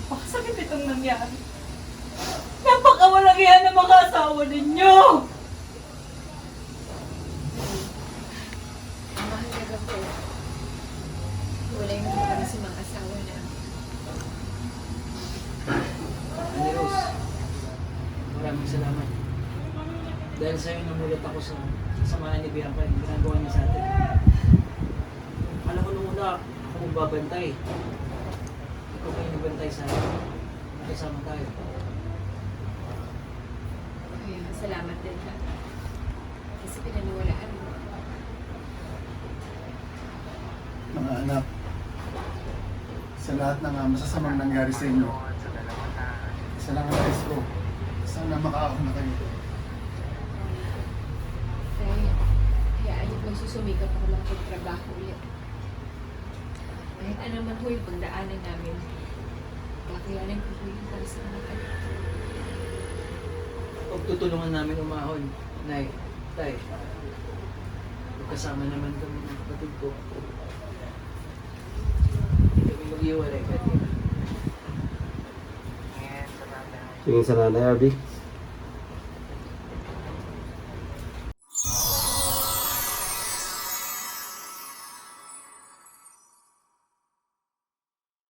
Napakasakit itong nangyari. Napakawalang yan ng mga asawa ninyo! Ang mahalaga po, wala yung kami sa mga asawa na. Ate Rose, maraming salamat. Dahil sa'yo namulat ako sa samahan ni Bianca yung ginagawa niya sa atin. Alam ko nung una, ako magbabantay. Ikaw kayo nagbantay sa akin. Nakasama tayo. Kaya salamat din ha. Kasi pinaniwalaan mo. Mga anak, sa lahat ng masasamang nangyari sa inyo, isa lang ang nais ko. Sana makaahon na kayo. Kaya ayaw magsusumikap ako lang pagtrabaho ulit. Kahit ano man ho yung pagdaanan namin, kakayanin ko po yung para sa mga anak. Pagtutulungan namin umahon. Nay, tay, magkasama naman kami ng kapatid ko. Hindi kami mag-iwalay. Tingin sa nanay, Arby.